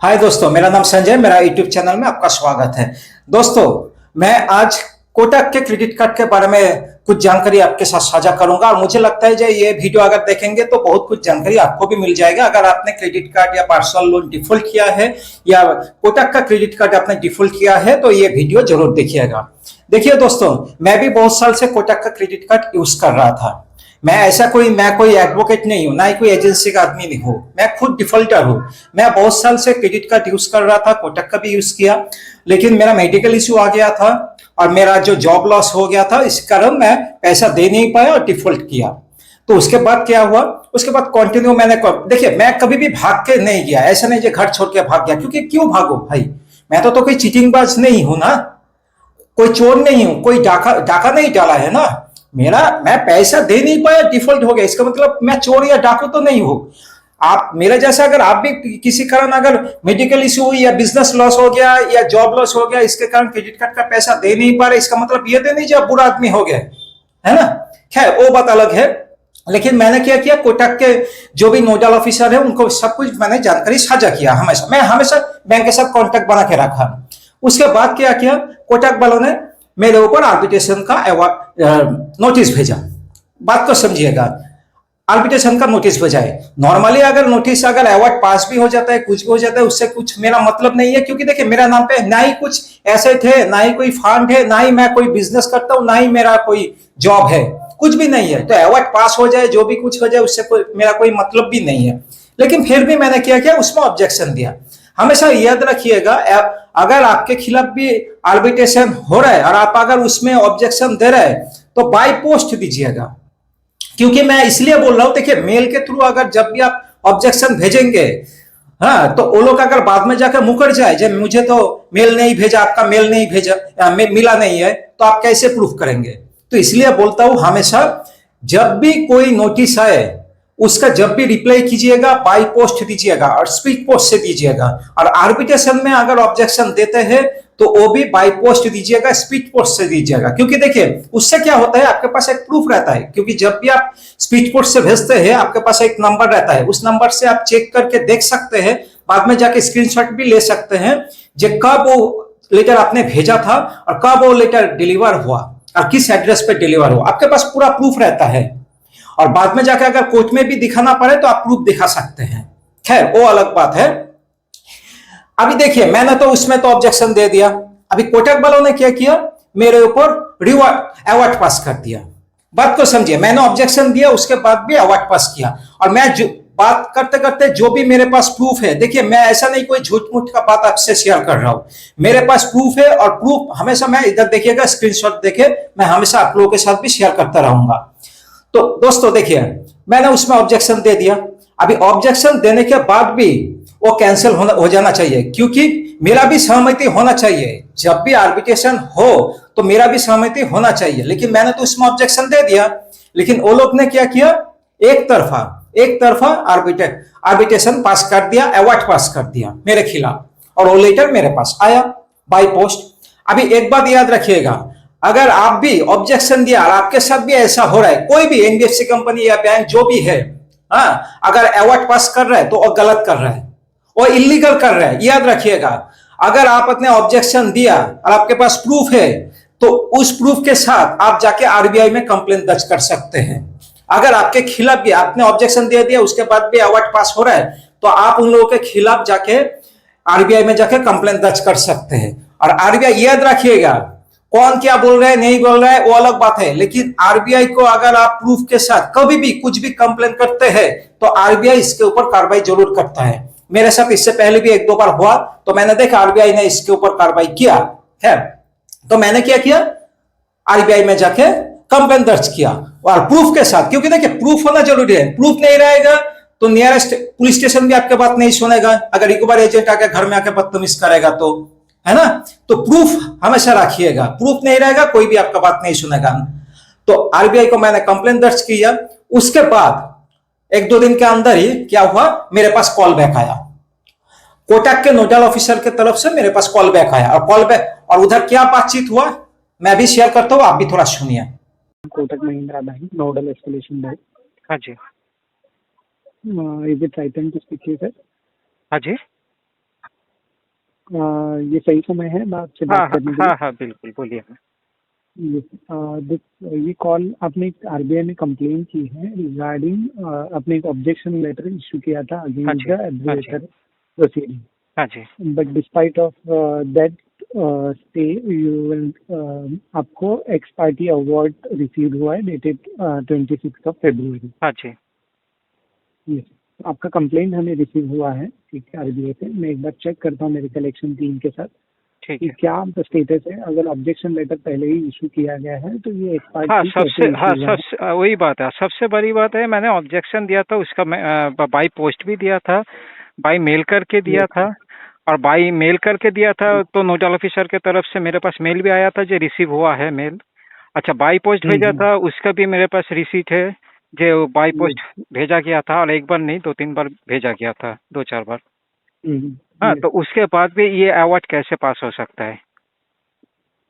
हाय दोस्तों, मेरा नाम संजय, मेरा यूट्यूब चैनल में आपका स्वागत है। दोस्तों, मैं आज कोटक के क्रेडिट कार्ड के बारे में कुछ जानकारी आपके साथ साझा करूंगा और मुझे लगता है जो ये वीडियो अगर देखेंगे तो बहुत कुछ जानकारी आपको भी मिल जाएगा। अगर आपने क्रेडिट कार्ड या पर्सनल लोन डिफॉल्ट किया है या कोटक का क्रेडिट कार्ड आपने डिफॉल्ट किया है तो ये वीडियो जरूर देखिएगा। देखिए दोस्तों, मैं भी बहुत साल से कोटक का क्रेडिट कार्ड यूज कर रहा था। मैं कोई एडवोकेट नहीं हूँ, ना ही कोई एजेंसी का आदमी नहीं हूँ, मैं खुद डिफॉल्टर हूँ। मैं बहुत साल से क्रेडिट कार्ड यूज कर रहा था, कोटक का भी यूज किया, लेकिन मेरा मेडिकल इश्यू आ गया था और मेरा जो जॉब लॉस हो गया था, इस कारण मैं पैसा दे नहीं पाया और डिफॉल्ट किया। तो उसके बाद क्या हुआ, उसके बाद कंटिन्यू देखिए, मैं कभी भी भाग के नहीं गया, ऐसा नहीं जो घर छोड़ के भाग गया, क्योंकि क्यों भागो भाई। मैं तो कोई चीटिंगबाज नहीं हूं ना, कोई चोर नहीं हूं, कोई डाका डाका नहीं डाला है ना। मैं पैसा दे नहीं पाया, डिफॉल्ट हो गया, इसका मतलब मैं चोर या डाकू तो नहीं हूं। आप मेरे जैसा अगर आप भी किसी कारण अगर मेडिकल इश्यू हुई या बिजनेस लॉस हो गया या जॉब लॉस हो गया, इसके कारण क्रेडिट कार्ड का पैसा दे नहीं पा रहे, इसका मतलब ये तो नहीं जब बुरा आदमी हो गया, है ना। खैर वो बात अलग है। लेकिन मैंने क्या किया, कोटक के जो भी नोडल ऑफिसर है उनको सब कुछ मैंने जानकारी साझा किया। मैं हमेशा बैंक के साथ कॉन्टेक्ट बना के रखा। उसके बाद क्या किया, कोटक वालों ने मेरे ऊपर आर्बिट्रेशन का नोटिस भेजा। बात को समझिएगा, आर्बिट्रेशन का नोटिस भेजा है। नॉर्मली अगर नोटिस अगर अवार्ड पास भी हो जाता है, कुछ भी हो जाता है, उससे कुछ मेरा मतलब नहीं है, क्योंकि देखिए मेरा नाम पे ना ही कुछ एसेट है, ना ही कोई फंड है, ना ही मैं कोई बिजनेस करता हूं, ना ही मेरा कोई जॉब है, कुछ भी नहीं है। तो अवार्ड पास हो जाए, जो भी कुछ हो जाए, उससे मेरा कोई मतलब भी नहीं है। लेकिन फिर भी मैंने क्या किया, उसमें ऑब्जेक्शन दिया। हमेशा याद रखिएगा, अगर आपके खिलाफ भी आर्बिट्रेशन हो रहा है और आप अगर उसमें ऑब्जेक्शन दे रहे हैं तो बाय पोस्ट दीजिएगा। क्योंकि मैं इसलिए बोल रहा हूं, देखिए मेल के थ्रू अगर जब भी आप ऑब्जेक्शन भेजेंगे, हाँ, तो वो लोग अगर बाद में जाकर मुकर जाए, जब मुझे तो मेल नहीं भेजा, आपका मेल नहीं भेजा, मिला नहीं है, तो आप कैसे प्रूफ करेंगे। तो इसलिए बोलता हूं, हमेशा जब भी कोई नोटिस आए उसका जब भी रिप्लाई कीजिएगा, बाई पोस्ट दीजिएगा और स्पीड पोस्ट से दीजिएगा। और आर्बिट्रेशन में अगर ऑब्जेक्शन देते हैं तो वो भी बाई पोस्ट दीजिएगा, स्पीड पोस्ट से दीजिएगा। क्योंकि देखिए उससे क्या होता है, आपके पास एक प्रूफ रहता है। क्योंकि जब भी आप स्पीड पोस्ट से भेजते हैं, आपके पास एक नंबर रहता है, उस नंबर से आप चेक करके देख सकते हैं, बाद में जाके स्क्रीनशॉट भी ले सकते हैं, जो कब वो लेटर आपने भेजा था और कब वो लेटर डिलीवर हुआ और किस एड्रेस पे डिलीवर हुआ। आपके पास पूरा प्रूफ रहता है और बाद में जाकर अगर कोर्ट में भी दिखाना पड़े तो आप प्रूफ दिखा सकते हैं। खैर वो अलग बात है। अभी देखिए, मैंने तो उसमें तो ऑब्जेक्शन दे दिया। अभी कोटक वालों ने क्या किया, मेरे ऊपर रिवॉर्ड अवार्ड पास कर दिया। बात को समझिए, मैंने ऑब्जेक्शन दिया, उसके बाद भी अवार्ड पास किया। और मैं जो बात करते करते जो भी मेरे पास प्रूफ है, देखिए मैं ऐसा नहीं कोई झूठ मूठ का बात आपसे शेयर कर रहा हूं, मेरे पास प्रूफ है। और प्रूफ हमेशा मैं इधर देखिएगा, स्क्रीनशॉट देखे, मैं हमेशा आप लोगों के साथ भी शेयर करता रहूंगा। तो दोस्तों देखिए, मैंने उसमें ऑब्जेक्शन दे दिया। अभी ऑब्जेक्शन देने के बाद भी वो कैंसिल हो जाना चाहिए, क्योंकि मेरा भी सहमति होना चाहिए। जब भी आर्बिट्रेशन हो तो मेरा भी सहमति होना चाहिए। लेकिन मैंने तो उसमें ऑब्जेक्शन दे दिया, लेकिन वो लोग ने क्या किया, एक तरफा आर्बिट्रेशन पास कर दिया, अवार्ड पास कर दिया मेरे खिलाफ। और वो लेटर मेरे पास आया बाय पोस्ट। अभी एक बात याद रखिएगा, अगर आप भी ऑब्जेक्शन दिया और आपके साथ भी ऐसा हो रहा है, कोई भी एनबीएफसी कंपनी या बैंक जो भी है, हाँ, अगर अवार्ड पास कर रहा है तो वो गलत कर रहा है, वो इलीगल कर रहा है। याद रखिएगा, अगर आप अपने ऑब्जेक्शन दिया और आपके पास प्रूफ है तो उस प्रूफ के साथ आप जाके आरबीआई में कंप्लेन दर्ज कर सकते हैं। अगर आपके खिलाफ भी आपने ऑब्जेक्शन दे दिया, उसके बाद भी अवार्ड पास हो रहा है, तो आप उन लोगों के खिलाफ जाके आरबीआई में जाके कंप्लेन दर्ज कर सकते हैं। और आरबीआई, याद रखिएगा, कौन क्या बोल रहा है नहीं बोल रहा है वो अलग बात है, लेकिन आरबीआई को अगर आप प्रूफ के साथ कभी भी कुछ भी कंप्लेन करते हैं तो आरबीआई इसके ऊपर कार्रवाई जरूर करता है। मेरे साथ इससे पहले भी एक दो बार हुआ, तो मैंने देखा आरबीआई ने इसके ऊपर कार्रवाई किया है। तो मैंने क्या किया, आरबीआई में जाके कंप्लेन दर्ज किया और प्रूफ के साथ। क्योंकि देखिए प्रूफ होना जरूरी है, प्रूफ नहीं रहेगा तो नियरेस्ट पुलिस स्टेशन भी आपके बात नहीं सुनेगा। अगर एक बार एजेंट आके घर में आके बदतमीज करेगा तो, है ना। तो प्रूफ हमेशा रखिएगा, प्रूफ नहीं रहेगा कोई भी आपका बात नहीं सुनेगा। तो आरबीआई को मैंने कंप्लेन दर्ज किया। उसके बाद एक दो दिन के अंदर ही क्या हुआ, मेरे पास कॉल बैक आया, कोटक के नोडल ऑफिसर के तरफ से मेरे पास कॉल बैक आया। और कॉल बैक और उधर क्या बातचीत हुआ मैं भी शेयर करता हूँ, आप भी थोड़ा सुनिए। Kotak Mahindra bank nodal escalation bank. हाँ जी। Is it right time to speak to you sir? हाँ जी। ये सही समय है बात से हाँ बात करने के हाँ हाँ बिल्कुल बोलिए। लिए? ये कॉल आपने आरबीआई में कंप्लेन की है रिगार्डिंग आपने एक ऑब्जेक्शन लेटर इशू किया था हाँ अगेंस्ट जी, द हाँ जी, एब्यूरेटर प्रोसीडिंग, हाँ जी, but despite of that stay you will आपको एक्स पार्टी अवार्ड रिसीव हुआ है डेटेड 26 फरवरी। हाँ जी। यस, आपका कंप्लेंट हमें रिसीव हुआ है, ठीक है, आरबीआई से। मैं एक बार चेक करता हूँ मेरे कलेक्शन टीम के साथ ठीक कि है। क्या स्टेटस है। अगर ऑब्जेक्शन लेटर पहले ही इशू किया गया है तो ये एक्स हाँ पार्टी कैसे सबसे हाँ इशू हुआ है? सबसे वही बात है, सबसे बड़ी बात है मैंने ऑब्जेक्शन दिया था उसका, मैं बाई पोस्ट भी दिया था, बाई मेल करके दिया था, और बाई मेल करके दिया था तो नोडल ऑफिसर के तरफ से मेरे पास मेल भी आया था जो रिसीव हुआ है मेल। अच्छा, बाई पोस्ट भेजा था उसका भी मेरे पास रिसीट है जो बाई पोस्ट भेजा गया था, और एक बार नहीं 2-3 बार भेजा गया था, 2-4 बार। हाँ, तो उसके बाद भी ये अवार्ड कैसे पास हो सकता है?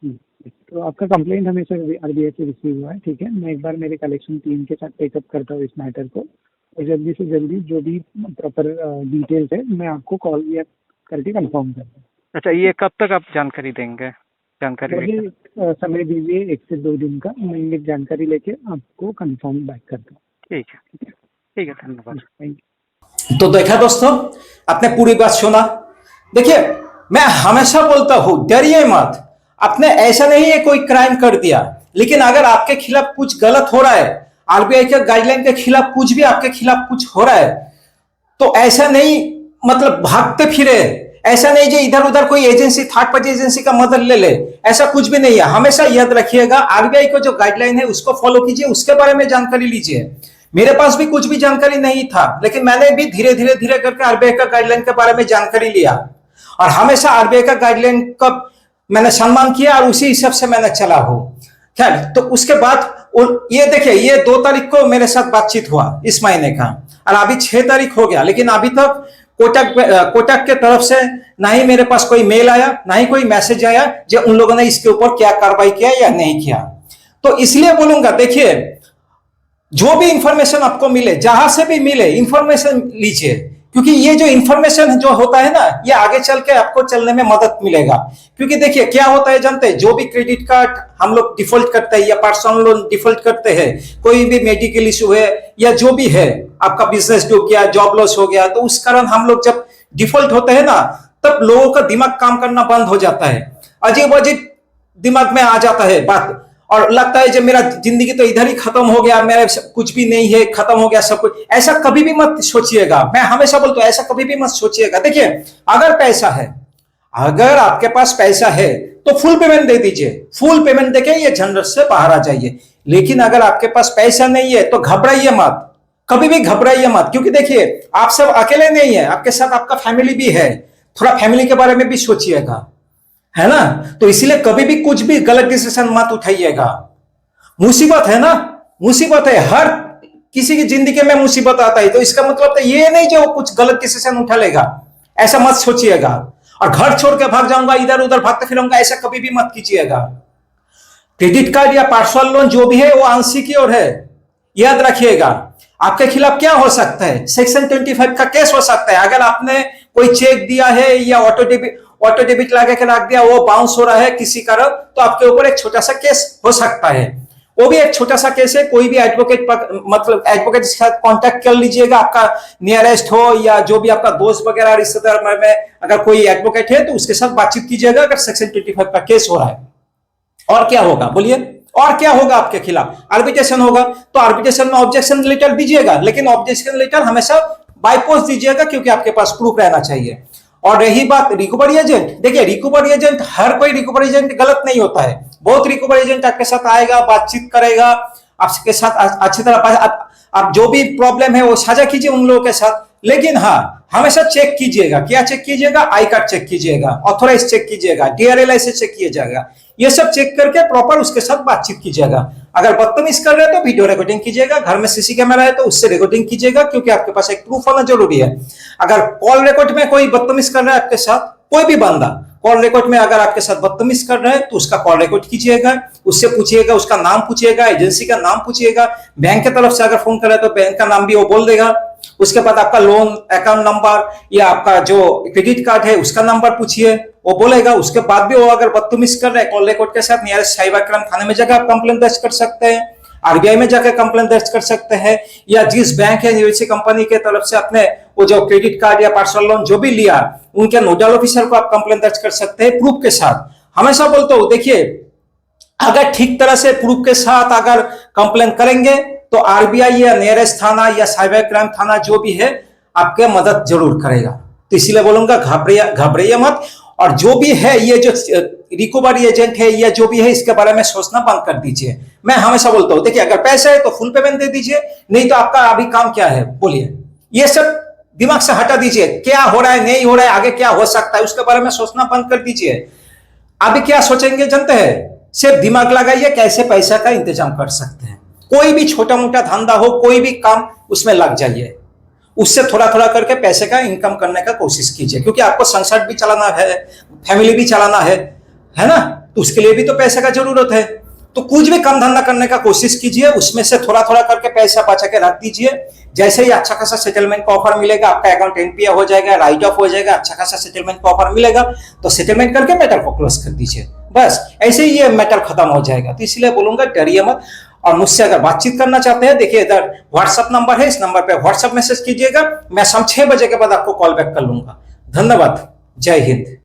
तो आपका कंप्लेंट हमें से आरबीआई से रिसीव हुआ है, ठीक है। मैं एक बार मेरे कलेक्शन टीम के साथ टेकअप करता हूँ इस मैटर को, और जल्दी से जल्दी जो भी प्रॉपर डिटेल्स है मैं आपको कॉल या करके कंफर्म करता हूँ। अच्छा, ये कब तक आप जानकारी देंगे? जानकारी मुझे लेकर? समय दीजिए 1 से 2 दिन का, मैं ये जानकारी लेके आपको कंफर्म बैक करता हूँ। ठीक है, ठीक है, धन्यवाद। Thank you. तो देखा दोस्तों, आपने पूरी बात सुना। देखिए, मैं हमेशा बोलता हूं डरिए मत। आपने ऐसा नहीं है कोई क्राइम कर दिया, लेकिन अगर आपके खिलाफ कुछ गलत हो रहा है, आरबीआई के गाइडलाइन के खिलाफ कुछ भी आपके खिलाफ कुछ हो रहा है, तो ऐसा नहीं मतलब भागते फिरे, ऐसा नहीं जो इधर उधर कोई एजेंसी थर्ड पार्टी एजेंसी का मदद ले ले, ऐसा कुछ भी नहीं है। हमेशा याद रखिएगा आरबीआई को जो गाइडलाइन है उसको फॉलो कीजिए, उसके बारे में जानकारी लीजिए। मेरे पास भी कुछ भी जानकारी नहीं था, लेकिन मैंने भी धीरे धीरे धीरे करके आरबीआई का गाइडलाइन के बारे में जानकारी लिया, और हमेशा आरबीआई का गाइडलाइन का मैंने सम्मान किया और उसी हिसाब से मैंने चला हूं। खैर, तो उसके बाद ये देखिए, ये 2 तारीख को मेरे साथ बातचीत हुआ इस महीने का, और अभी 6 तारीख हो गया, लेकिन अभी तक कोटक के तरफ से ना ही मेरे पास कोई मेल आया, ना ही कोई मैसेज आया जो उन लोगों ने इसके ऊपर क्या कार्रवाई किया या नहीं किया। तो इसलिए बोलूंगा, देखिए, जो भी इंफॉर्मेशन आपको मिले, जहां से भी मिले, इंफॉर्मेशन लीजिए, क्योंकि ये जो इंफॉर्मेशन जो होता है ना, ये आगे चल के आपको चलने में मदद मिलेगा। क्योंकि देखिए क्या होता है जानते हैं, जो भी क्रेडिट कार्ड हम लोग डिफॉल्ट करते हैं या पर्सनल लोन डिफॉल्ट करते हैं, कोई भी मेडिकल इशू है या जो भी है, आपका बिजनेस डूब गया, जॉब लॉस हो गया, तो उस कारण हम लोग जब डिफॉल्ट होते हैं ना, तब लोगों का दिमाग काम करना बंद हो जाता है, अजीब अजीब दिमाग में आ जाता है बात, और लगता है जब मेरा जिंदगी तो इधर ही खत्म हो गया, मेरा कुछ भी नहीं है, खत्म हो गया सब कुछ। ऐसा कभी भी मत सोचिएगा, मैं हमेशा बोलता हूं ऐसा कभी भी मत सोचिएगा। देखिए, अगर पैसा है, अगर आपके पास पैसा है तो फुल पेमेंट दे दीजिए, फुल पेमेंट देके ये झंझट से बाहर आ जाइए। लेकिन अगर आपके पास पैसा नहीं है तो घबराइए मत, कभी भी घबराइए मत, क्योंकि देखिए आप सब अकेले नहीं है, आपके साथ आपका फैमिली भी है, थोड़ा फैमिली के बारे में भी सोचिएगा, है ना। तो इसीलिए कभी भी कुछ भी गलत डिसीजन मत उठाइएगा। मुसीबत है ना, मुसीबत है, हर किसी की जिंदगी में मुसीबत आता है, तो इसका मतलब तो ये नहीं जो कुछ गलत डिसीजन उठा लेगा, ऐसा मत सोचिएगा। और घर छोड़ के भाग जाऊंगा, इधर उधर भागते फिरूंगा, ऐसा कभी भी मत कीजिएगा। क्रेडिट कार्ड या पर्सनल लोन जो भी है वो अनसिक्योर है, याद रखिएगा। आपके खिलाफ क्या हो सकता है, सेक्शन 25 का केस हो सकता है। अगर आपने कोई चेक दिया है या ऑटो डेबिट लगा के रख दिया, वो बाउंस हो रहा है किसी कारण, तो आपके ऊपर एक छोटा सा केस हो सकता है। वो भी एक छोटा सा केस है, कोई भी एडवोकेट मतलब एडवोकेट के साथ कांटेक्ट कर लीजिएगा, आपका नियरेस्ट हो या जो भी आपका दोस्त वगैरह रिश्तेदार में अगर कोई एडवोकेट है तो उसके साथ बातचीत कीजिएगा अगर सेक्शन 25 का केस हो रहा है। और क्या होगा बोलिए, और क्या होगा आपके खिलाफ? आर्बिट्रेशन होगा, तो आर्बिट्रेशन में ऑब्जेक्शन लेटर दीजिएगा, लेकिन ऑब्जेक्शन लेटर हमेशा बाय पोस्ट दीजिएगा, क्योंकि आपके पास प्रूफ रहना चाहिए। और रही बात रिकवरी एजेंट, देखिए रिकवरी एजेंट, हर कोई रिकवरी एजेंट गलत नहीं होता है। बहुत रिकवरी एजेंट आपके साथ आएगा, बातचीत करेगा आपके साथ अच्छी तरह, आप जो भी प्रॉब्लम है वो साझा कीजिए उन लोगों के साथ। लेकिन हाँ, हमेशा चेक कीजिएगा, क्या चेक कीजिएगा? आई कार्ड चेक कीजिएगा, ऑथोराइज चेक कीजिएगा, डीआरएल से चेक किया जाएगा, ये सब चेक करके प्रॉपर उसके साथ बातचीत कीजिएगा। अगर बदतमीज कर रहे हैं तो वीडियो रिकॉर्डिंग कीजिएगा, घर में सीसी कैमरा है तो उससे रिकॉर्डिंग कीजिएगा, क्योंकि आपके पास एक प्रूफ होना जरूरी है। अगर कॉल रिकॉर्ड में कोई बदतमीज कर रहा है आपके साथ, कोई भी बंदा कॉल रिकॉर्ड में अगर आपके साथ बदतमीज कर रहा है तो उसका कॉल रिकॉर्ड कीजिएगा, उससे पूछिएगा, उसका नाम पूछिएगा, एजेंसी का नाम पूछिएगा, बैंक की तरफ से अगर फोन कर रहा है तो बैंक का नाम भी वो बोल देगा, उसके बाद आपका लोन अकाउंट नंबर या आपका जो क्रेडिट कार्ड है उसका नंबर पूछिए, वो बोलेगा। उसके बाद भी वो अगर बदतमीज कर रहे हैं, कॉल रिकॉर्ड के साथ नियरेस्ट साइबर क्राइम थाने में जाकर आप कंप्लेंट दर्ज कर सकते हैं, आरबीआई में जाकर कंप्लेंट दर्ज कर सकते हैं, या जिस बैंक या यूएसए कंपनी के तरफ से आपने वो जो क्रेडिट कार्ड या पर्सनल लोन जो भी लिया, उनके नोडल ऑफिसर को आप कंप्लेंट दर्ज कर सकते हैं प्रूफ के साथ। हमेशा बोलता हूं, देखिए अगर ठीक तरह से प्रूफ के साथ अगर कंप्लेन करेंगे तो आरबीआई या नियरेस्ट थाना या साइबर क्राइम थाना जो भी है आपके मदद जरूर करेगा। तो इसीलिए बोलूंगा घबराइए मत। और जो भी है ये जो रिकवरी एजेंट है या जो भी है, इसके बारे में सोचना बंद कर दीजिए। मैं हमेशा बोलता हूं, देखिए अगर पैसा है तो फुल पेमेंट दे दीजिए, नहीं तो आपका अभी काम क्या है बोलिए। ये सब दिमाग से हटा दीजिए, क्या हो रहा है नहीं हो रहा है, आगे क्या हो सकता है उसके बारे में सोचना बंद कर दीजिए। अभी क्या सोचेंगे जानते हैं, सिर्फ दिमाग लगाइए कैसे पैसा का इंतजाम कर सकते हैं। कोई भी छोटा मोटा धंधा हो, कोई भी काम, उसमें लग जाइए, उससे थोड़ा थोड़ा करके पैसे का इनकम करने का कोशिश कीजिए, क्योंकि आपको संसार भी चलाना है, फैमिली भी चलाना है ना, तो उसके लिए भी तो पैसे का जरूरत है। तो कुछ भी काम धंधा करने का कोशिश कीजिए, उसमें से थोड़ा थोड़ा करके पैसा बचा के रख दीजिए। जैसे ही अच्छा खासा सेटलमेंट का ऑफर मिलेगा, आपका अकाउंट एनपीए हो जाएगा, राइट ऑफ हो जाएगा, अच्छा खासा सेटलमेंट का ऑफर मिलेगा तो सेटलमेंट करके मैटर को क्लोज कर दीजिए, बस ऐसे ही ये मैटर खत्म हो जाएगा। तो इसलिए बोलूंगा डरिए मत। और मुझसे अगर बातचीत करना चाहते हैं, देखिए इधर व्हाट्सएप नंबर है, इस नंबर पे व्हाट्सएप मैसेज कीजिएगा, मैं शाम 6 बजे के बाद आपको कॉल बैक कर लूंगा। धन्यवाद, जय हिंद।